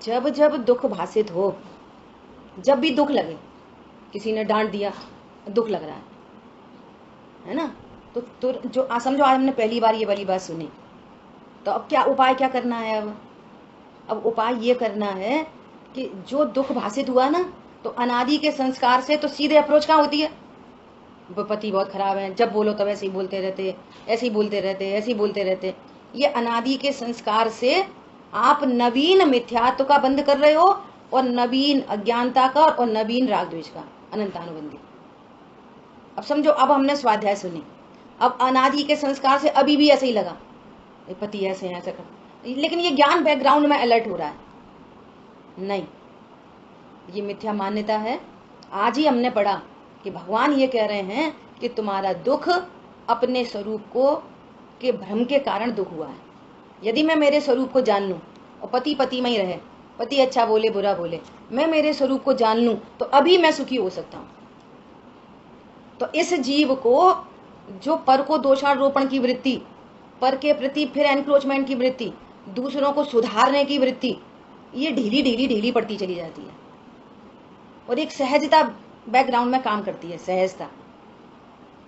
जब जब दुख भाषित हो, जब भी दुख लगे, किसी ने डांट दिया, दुख लग रहा है ना, तो जो समझो आज हमने पहली बार ये वाली बात सुनी, तो अब क्या उपाय क्या करना है? अब उपाय ये करना है कि जो दुख भाषित हुआ ना, तो अनादि के संस्कार से तो सीधे अप्रोच कहाँ होती है? पति बहुत खराब है, जब बोलो तब ऐसे ही बोलते रहते, ऐसे ही बोलते रहते, ऐसे ही बोलते रहते। ये अनादि के संस्कार से आप नवीन मिथ्यात्व का बंद कर रहे हो, और नवीन अज्ञानता का, और नवीन राग द्वेष का अनंतानुबंधी। अब समझो, अब हमने स्वाध्याय सुनी, अब अनादि के संस्कार से अभी भी ऐसे ही लगा, पति ऐसे हैं, ऐसा कर, लेकिन ये ज्ञान बैकग्राउंड में अलर्ट हो रहा है, नहीं, ये मिथ्या मान्यता है। आज ही हमने पढ़ा कि भगवान ये कह रहे हैं कि तुम्हारा दुख अपने स्वरूप को के भ्रम के कारण दुख हुआ है। यदि मैं मेरे स्वरूप को जान लूं, और पति पति में ही रहे, पति अच्छा बोले बुरा बोले, मैं मेरे स्वरूप को जान लूं, तो अभी मैं सुखी हो सकता हूं। तो इस जीव को जो पर को दोषारोपण की वृत्ति, पर के प्रति फिर एनक्रोचमेंट की वृत्ति, दूसरों को सुधारने की वृत्ति, ये ढीली ढीली ढीली पड़ती चली जाती है, और एक सहजता बैकग्राउंड में काम करती है, सहजता।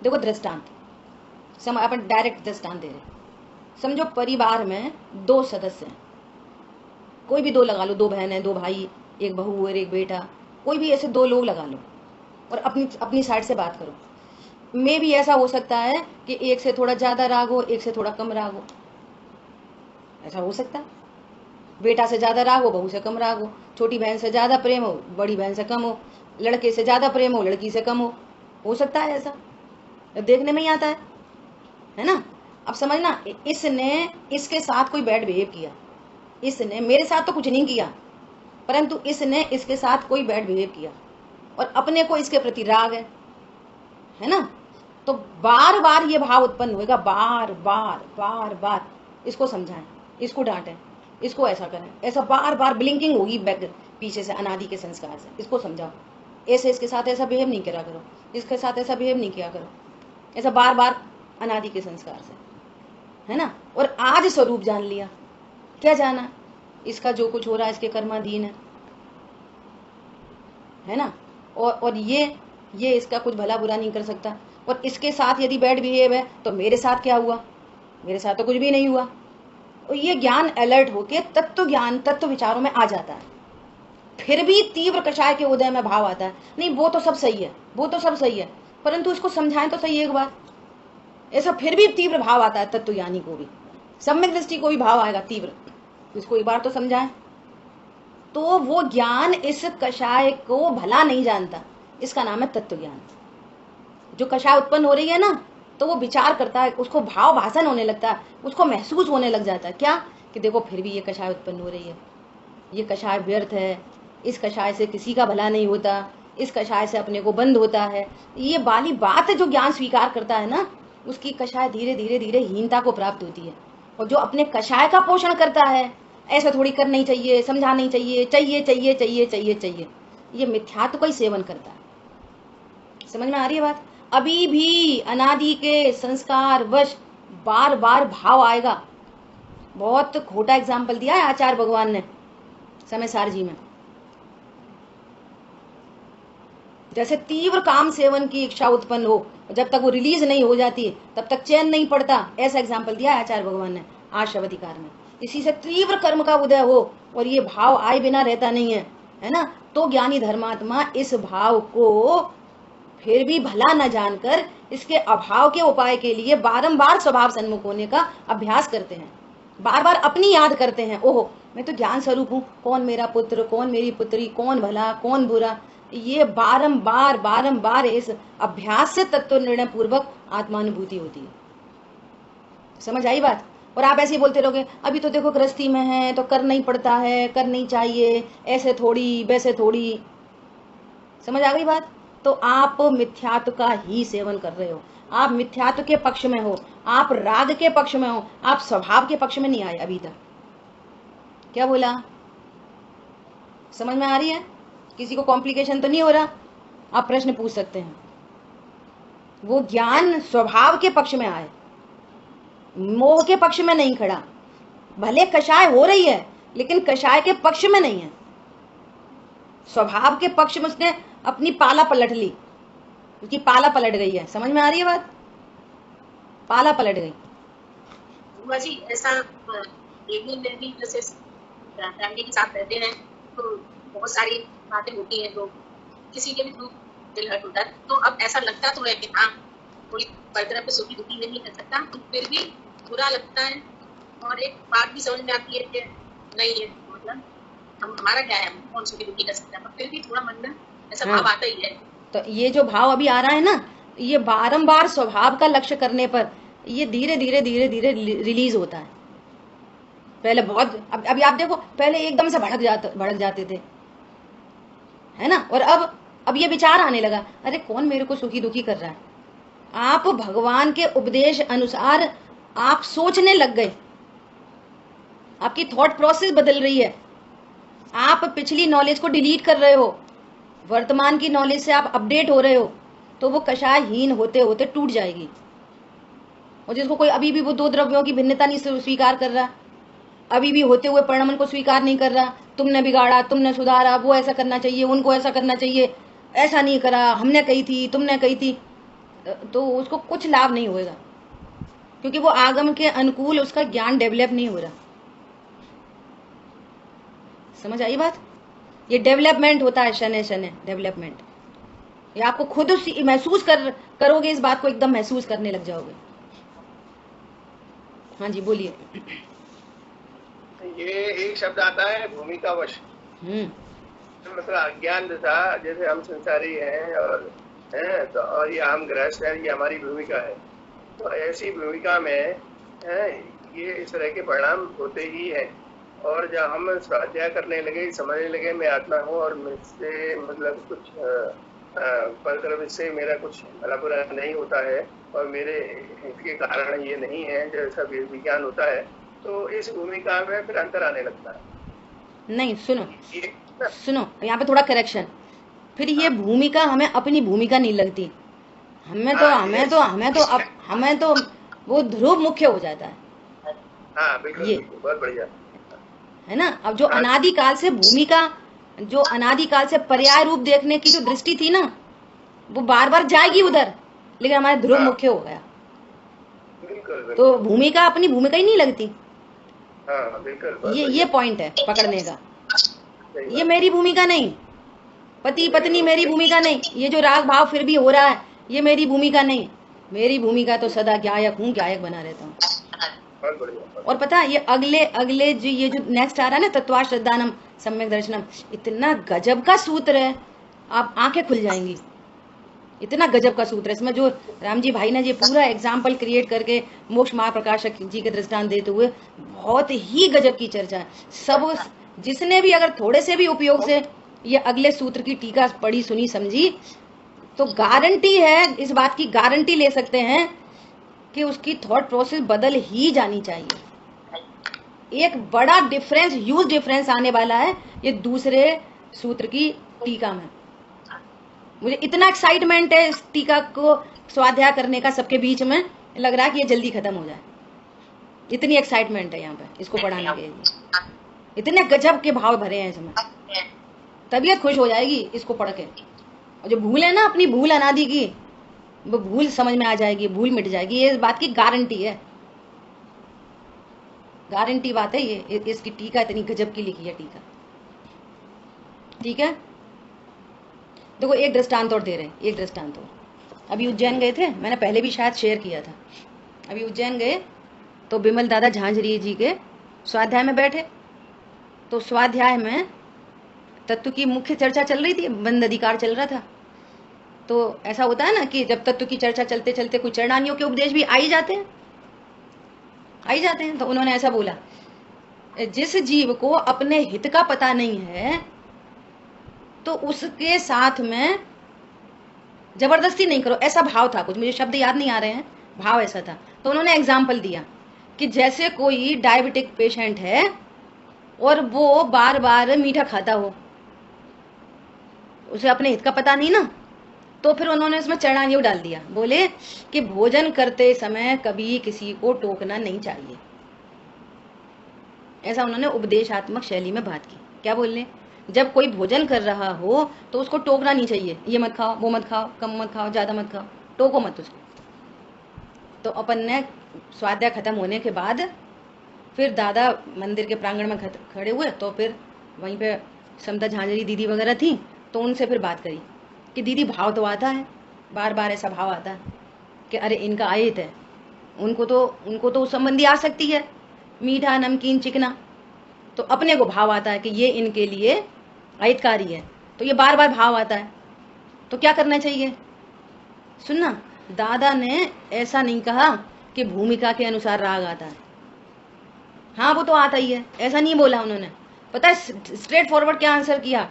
देखो दृष्टांत, अपन डायरेक्ट दृष्टांत दे रहे। समझो परिवार में दो सदस्य हैं, कोई भी दो लगा लो, दो बहन है, दो भाई, एक बहू और एक बेटा, कोई भी ऐसे दो लोग लगा लो, और अपनी अपनी साइड से बात करो। में भी ऐसा हो सकता है कि एक से थोड़ा ज्यादा राग हो, एक से थोड़ा कम राग हो, ऐसा हो सकता है। बेटा से ज्यादा राग हो, बहू से कम राग हो, छोटी बहन से ज्यादा प्रेम हो, बड़ी बहन से कम हो, लड़के से ज्यादा प्रेम हो, लड़की से कम हो सकता है ऐसा, देखने में ही आता है ना। अब समझना, इसने इसके साथ कोई बैड बिहेव किया, इसने मेरे साथ तो कुछ नहीं किया, परंतु इसने इसके साथ कोई बैड बिहेव किया, और अपने को इसके प्रति राग है ना, तो बार बार ये भाव उत्पन्न होगा, बार बार बार बार। इसको समझाएं, इसको डांटें, इसको ऐसा करें, ऐसा बार बार ब्लिंकिंग होगी बैक पीछे से अनादि के संस्कार से। इसको समझाओ, ऐसे इसके साथ ऐसा बिहेव नहीं करा करो, इसके साथ ऐसा बिहेव नहीं किया करो, ऐसा बार बार अनादि के संस्कार से, है ना। और आज स्वरूप जान लिया, क्या जाना? इसका जो कुछ हो रहा है इसके कर्माधीन है ना, और ये इसका कुछ भला बुरा नहीं कर सकता, और इसके साथ यदि बैड बिहेव है तो मेरे साथ क्या हुआ? मेरे साथ तो कुछ भी नहीं हुआ। और ये ज्ञान अलर्ट होके तत्व ज्ञान, तत्व विचारों में आ जाता है। फिर भी तीव्र कषाय के उदय में भाव आता है, नहीं वो तो सब सही है, वो तो सब सही है, परंतु इसको समझाएं तो सही एक बार। ऐसा फिर भी तीव्र भाव आता है, तत्व ज्ञानी को भी, सम्यक दृष्टि को भी भाव आएगा तीव्र, इसको एक बार तो समझाएं। तो वो ज्ञान इस कषाय को भला नहीं जानता, इसका नाम है तत्व ज्ञान। जो कषाय उत्पन्न हो रही है ना, तो वो विचार करता है, उसको भाव भाषण होने लगता है, उसको महसूस होने लग जाता है, क्या कि देखो फिर भी ये कषाय उत्पन्न हो रही है, ये कषाय व्यर्थ है, इस कषाय से किसी का भला नहीं होता, इस कषाय से अपने को बंद होता है। ये वाली बात जो ज्ञान स्वीकार करता है ना, उसकी कषाय धीरे धीरे धीरे हीनता को प्राप्त होती है। और जो अपने कषाय का पोषण करता है, ऐसा थोड़ी करना ही चाहिए, समझा नहीं चाहिए, चाहिए चाहिए चाहिए चाहिए चाहिए, ये मिथ्यात्व का ही सेवन करता है। समझ में आ रही है बात? अभी भी अनादि के संस्कार वश बार बार भाव आएगा। बहुत खोटा एग्जाम्पल दिया है आचार्य भगवान ने समय सार जी में। जैसे तीव्र काम सेवन की इच्छा उत्पन्न हो, जब तक वो रिलीज नहीं हो जाती तब तक चैन नहीं पड़ता, ऐसा एग्जाम्पल दिया है आचार्य भगवान ने आशवधिकार में। इसी से तीव्र कर्म का उदय हो और ये भाव आए बिना रहता नहीं है ना, तो ज्ञानी धर्मात्मा इस भाव को फिर भी भला न जानकर इसके अभाव के उपाय के लिए बारंबार स्वभाव सन्मुख होने का अभ्यास करते हैं, बार बार अपनी याद करते हैं, ओहो मैं तो ज्ञान स्वरूप हूँ, कौन मेरा पुत्र, कौन मेरी पुत्री, कौन भला कौन बुरा। ये बारंबार बारंबार इस अभ्यास से तत्व निर्णय पूर्वक आत्मानुभूति होती है। समझ आई बात? और आप ऐसे ही बोलते रहोगे, अभी तो देखो गृहस्थी में है तो करना ही पड़ता है, करनी चाहिए, ऐसे थोड़ी वैसे थोड़ी। समझ आ गई बात? तो आप मिथ्यात्व का ही सेवन कर रहे हो, आप मिथ्यात्व के पक्ष में हो, आप राग के पक्ष में हो, आप स्वभाव के पक्ष में नहीं आए अभी तक। क्या बोला? समझ में आ रही है? किसी को कॉम्प्लिकेशन तो नहीं हो रहा? आप प्रश्न पूछ सकते हैं। वो ज्ञान स्वभाव के पक्ष में आए, मोह के पक्ष में नहीं खड़ा। भले कषाय हो रही है, लेकिन कषाय के पक्ष में नहीं है, स्वभाव के पक्ष में उसने अपनी पाला पलट ली, उसकी पाला पलट गई है। समझ में आ रही है बात? पाला पलट गई। बुआ जी ऐसा देखने में भी जैसे फैमिली के साथ रहते हैं तो बहुत सारी बातें होती हैं, तो किसी के भी थ्रू दिल हर्ट होता है, तो अब ऐसा लगता तो है कि हाँ थोड़ी बरतरफ पे सुखी दुखी नहीं कर सकता, तो फिर भी बुरा लगता है। और एक बात भी समझ में आती है कि नहीं है मतलब हमारा क्या है, हम कौन सुखी दुखी कर सकता है, पर फिर भी थोड़ा मन में ऐसा भाव आता ही है। तो ये जो भाव अभी आ रहा है ना, ये बारंबार स्वभाव का लक्ष्य करने पर ये धीरे धीरे धीरे धीरे रिलीज होता है। पहले बहुत, अभी आप देखो, पहले एकदम से भड़क जाते थे, है ना, और अब ये विचार आने लगा, अरे कौन मेरे को सुखी दुखी कर रहा है। आप भगवान के उपदेश अनुसार आप सोचने लग गए, आपकी थॉट प्रोसेस बदल रही है, आप पिछली नॉलेज को डिलीट कर रहे हो, वर्तमान की नॉलेज से आप अपडेट हो रहे हो, तो वो कषायहीन होते होते टूट जाएगी। और जिसको कोई अभी भी वो दो द्रव्यों की भिन्नता नहीं स्वीकार कर रहा, अभी भी होते हुए परिणाम को स्वीकार नहीं कर रहा, तुमने बिगाड़ा, तुमने सुधारा, वो ऐसा करना चाहिए, उनको ऐसा करना चाहिए, ऐसा नहीं करा, हमने कही थी, तुमने कही थी, तो उसको कुछ लाभ नहीं होगा, क्योंकि वो आगम के अनुकूल उसका ज्ञान डेवलप नहीं हो रहा। समझ आई बात? ये डेवलपमेंट होता है, शने शने डेवलपमेंट। ये आपको खुद महसूस करोगे, इस बात को एकदम महसूस करने लग जाओगे। हाँ जी बोलिए। ये एक शब्द आता है भूमिकावश, मतलब अज्ञान था, जैसे हम संसारी हैं और हैं तो, और ये हम गृहस्थ हैं, ये हमारी भूमिका है। तो ऐसी भूमिका में ये इस तरह के परिणाम होते ही हैं। और जब हम स्वाध्याय करने लगे, समझने लगे मैं आत्मा हूँ और मुझसे मतलब कुछ मतलब इससे मेरा कुछ भला बुरा नहीं होता है और मेरे इसके कारण ये नहीं है जैसा विज्ञान होता है, तो इस भूमिका में फिर अंतर आने लगता है। नहीं सुनो यहाँ पे थोड़ा करेक्शन, फिर ये भूमिका हमें अपनी भूमिका नहीं लगती, हमें तो वो ध्रुव मुख्य हो जाता है। हाँ बिल्कुल, ये बहुत बढ़िया है ना। अब जो अनादिकाल से भूमिका, जो अनादिकाल से पर्याय रूप देखने की जो दृष्टि थी ना, वो बार बार जाएगी उधर, लेकिन हमारे ध्रुव मुख्य हो गया, तो भूमिका अपनी भूमिका ही नहीं लगती। ये पॉइंट है पकड़ने का। ये मेरी भूमिका नहीं, पति पत्नी मेरी भूमिका नहीं, ये जो राग भाव फिर भी हो रहा है ये मेरी भूमिका नहीं। मेरी भूमिका तो सदा ज्ञायक हूँ, ज्ञायक बना रहता हूँ। और पता है ये अगले जो ये जो नेक्स्ट आ रहा है ना, तत्वा श्रद्धानम सम्यक दर्शनम, इतना गजब का सूत्र है, आप आंखें खुल जाएंगी। इतना गजब का सूत्र है, इसमें जो राम जी भाई ने ये पूरा एग्जाम्पल क्रिएट करके मोक्ष महाप्रकाशक जी के दृष्टांत देते हुए बहुत ही गजब की चर्चा है। सब जिसने भी अगर थोड़े से भी उपयोग से ये अगले सूत्र की टीका पढ़ी सुनी समझी, तो गारंटी है, इस बात की गारंटी ले सकते हैं कि उसकी थॉट प्रोसेस बदल ही जानी चाहिए। एक बड़ा डिफरेंस, ह्यूज डिफरेंस आने वाला है ये दूसरे सूत्र की टीका में। मुझे इतना एक्साइटमेंट है इस टीका को स्वाध्याय करने का, सबके बीच में लग रहा है कि ये जल्दी खत्म हो जाए, इतनी एक्साइटमेंट है यहाँ पे इसको पढ़ाने के लिए। इतने गजब के भाव भरे हैं इसमें, तबीयत खुश हो जाएगी इसको पढ़ के। और जो भूल है ना अपनी भूल अनादि की, वो भूल समझ में आ जाएगी, भूल मिट जाएगी, ये इस बात की गारंटी है, गारंटी बात है ये। इसकी टीका इतनी गजब की लिखी है टीका, ठीक है। देखो एक दृष्टांत और दे रहे हैं, एक दृष्टांत और। अभी उज्जैन गए थे, मैंने पहले भी शायद शेयर किया था। अभी उज्जैन गए तो बिमल दादा झांझरिया जी के स्वाध्याय में बैठे, तो स्वाध्याय में तत्व की मुख्य चर्चा चल रही थी, बंद अधिकार चल रहा था। तो ऐसा होता है ना कि जब तत्व की चर्चा चलते चलते कुछ चरणानियों के उपदेश भी आ ही जाते हैं। तो उन्होंने ऐसा बोला, जिस जीव को अपने हित का पता नहीं है तो उसके साथ में जबरदस्ती नहीं करो, ऐसा भाव था कुछ, मुझे शब्द याद नहीं आ रहे हैं, भाव ऐसा था। तो उन्होंने एग्जाम्पल दिया कि जैसे कोई डायबिटिक पेशेंट है और वो बार बार मीठा खाता हो, उसे अपने हित का पता नहीं ना, तो फिर उन्होंने उसमें चरणायुं डाल दिया। बोले कि भोजन करते समय कभी किसी को टोकना नहीं चाहिए, ऐसा उन्होंने उपदेशात्मक शैली में बात की। क्या बोलने, जब कोई भोजन कर रहा हो तो उसको टोकना नहीं चाहिए, ये मत खाओ, वो मत खाओ, कम मत खाओ, ज़्यादा मत खाओ, टोको मत उसको। तो अपन ने स्वाध्याय खत्म होने के बाद फिर दादा मंदिर के प्रांगण में खड़े हुए, तो फिर वहीं पे समता झांझरी दीदी वगैरह थी, तो उनसे फिर बात करी कि दीदी भाव तो आता है, बार बार ऐसा भाव आता है कि अरे इनका आयत है, उनको तो उस संबंधी आ सकती है, मीठा नमकीन चिकना, तो अपने को भाव आता है कि ये इनके लिए आयतकारी है, तो ये बार बार भाव आता है, तो क्या करना चाहिए। सुनना, दादा ने ऐसा नहीं कहा कि भूमिका के अनुसार राग आता है, हाँ वो तो आता ही है, ऐसा नहीं बोला उन्होंने। पता है स्ट्रेट फॉरवर्ड क्या आंसर किया,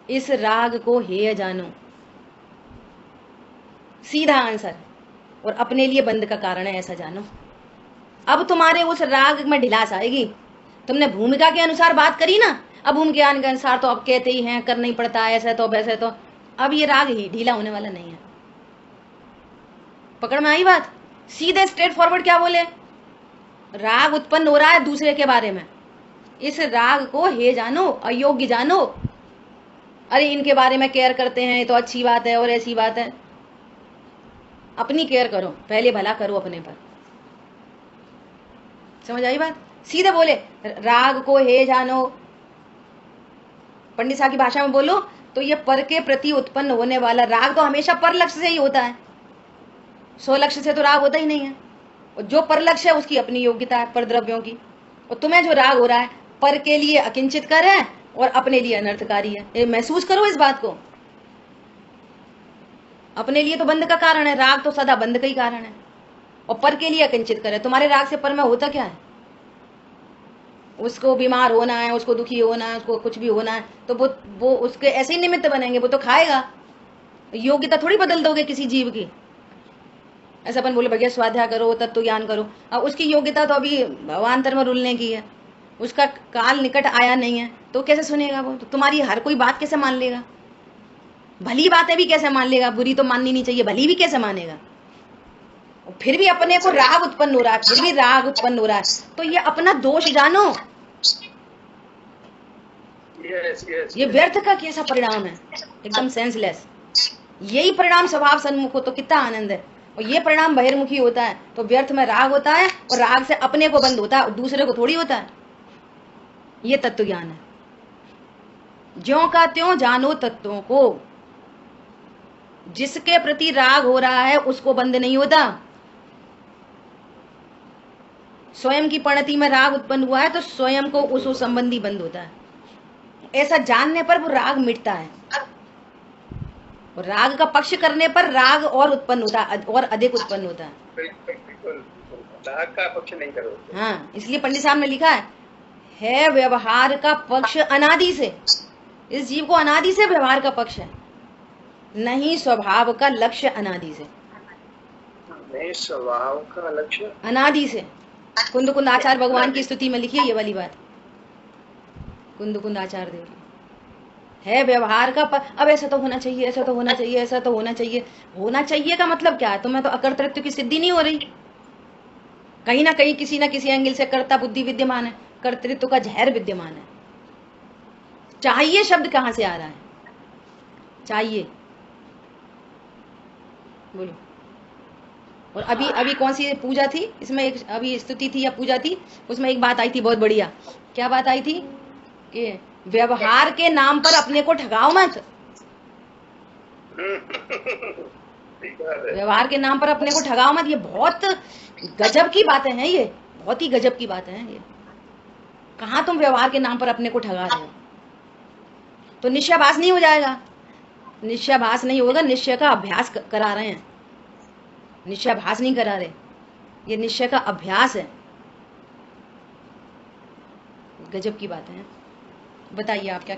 इस राग को हेय जानो, सीधा आंसर, और अपने लिए बंद का कारण है ऐसा जानो। अब तुम्हारे उस राग में ढिलास आएगी, तुमने भूमिका के अनुसार बात करी ना, अब भूमिका के अनुसार तो अब कहते ही हैं करना ही पड़ता है, ऐसा तो वैसे तो, अब ये राग ही ढीला होने वाला नहीं है। पकड़ में आई बात, सीधे स्ट्रेट फॉरवर्ड क्या बोले, राग उत्पन्न हो रहा है दूसरे के बारे में, इस राग को हे जानो, अयोग्य जानो, अरे इनके बारे में केयर करते हैं, ये तो अच्छी बात है और ऐसी बात है, अपनी केयर करो, पहले भला करो अपने पर। समझ आई बात, सीधे बोले राग को हे जानो, पंडित साहब की भाषा में बोलो तो ये पर के प्रति उत्पन्न होने वाला राग तो हमेशा पर लक्ष्य से ही होता है, स्व लक्ष्य से तो राग होता ही नहीं है, और जो पर लक्ष्य है उसकी अपनी योग्यता है पर द्रव्यों की, और तुम्हें जो राग हो रहा है पर के लिए अकिंचित कर है और अपने लिए अनर्थकारी है, ये महसूस करो इस बात को। अपने लिए तो बंध का कारण है, राग तो सदा बंध का ही कारण है, और पर के लिए अकिंचित करे। तुम्हारे राग से पर में होता क्या है, उसको बीमार होना है, उसको दुखी होना है, उसको कुछ भी होना है, तो वो उसके ऐसे ही निमित्त बनेंगे, वो तो खाएगा, योग्यता थोड़ी बदल दोगे किसी जीव की। ऐसा अपन बोले भैया स्वाध्याय करो, तत्व ज्ञान करो, अब उसकी योग्यता तो अभी भवान्तर में रुलने की है, उसका काल निकट आया नहीं है, तो कैसे सुनेगा वो, तो तुम्हारी हर कोई बात कैसे मान लेगा, भली बातें भी कैसे मान लेगा, बुरी तो माननी नहीं चाहिए, भली भी कैसे मानेगा। फिर भी अपने को राग उत्पन्न हो रहा है, फिर भी राग उत्पन्न हो रहा है, तो ये अपना दोष जानो। ये व्यर्थ का कैसा परिणाम है, एकदम सेंसलेस। यही परिणाम स्वभाव सन्मुख हो तो कितना आनंद है, और ये परिणाम बहिर्मुखी होता है तो व्यर्थ में राग होता है, और राग से अपने को बंद होता है और दूसरे को थोड़ी होता है। ये तत्व ज्ञान है, ज्यों का त्यों जानो तत्वों को, जिसके प्रति राग हो रहा है उसको बंद नहीं होता। स्वयं की परिणति में राग उत्पन्न हुआ है तो स्वयं को उस संबंधी बंद होता है, ऐसा जानने पर वो राग मिटता है, और राग का पक्ष करने पर राग और उत्पन्न होता है, और अधिक उत्पन्न होता है। राग का पक्ष नहीं करो। हाँ, इसलिए पंडित साहब ने लिखा है व्यवहार का पक्ष अनादि से, इस जीव को अनादि से व्यवहार का पक्ष है, नहीं स्वभाव का लक्ष्य अनादि से, नहीं स्वभाव का लक्ष्य अनादि से। कुंद कुंद आचार्य भगवान की स्तुति में लिखी है ये वाली बात, कुंद कुंद आचार्य देव है व्यवहार का अब ऐसा तो होना चाहिए, ऐसा तो होना चाहिए, ऐसा तो होना चाहिए। होना चाहिए का मतलब क्या है, तुम्हें तो अकर्तृत्व की सिद्धि नहीं हो रही, कहीं ना कहीं किसी ना किसी एंगल से कर्ता बुद्धि विद्यमान है, कर्तृत्व का जहर विद्यमान है। चाहिए शब्द कहां से आ रहा है, चाहिए बोलो। और अभी कौन सी पूजा थी, इसमें एक अभी स्तुति थी या पूजा थी, उसमें एक बात आई थी बहुत बढ़िया। क्या बात आई थी कि व्यवहार के नाम पर अपने को ठगाओ मत, व्यवहार के नाम पर अपने को ठगाओ मत। ये बहुत गजब की बातें हैं, ये बहुत ही गजब की बातें हैं। ये कहाँ तुम व्यवहार के नाम पर अपने को ठगा रहे हो, तो निश्चयाभास नहीं हो जाएगा। निश्चयाभास नहीं होगा, निश्चय का अभ्यास करा रहे हैं, निश्चयाभास नहीं करा रहे, ये निश्चय का अभ्यास है। गजब की बात है। बताइए आप क्या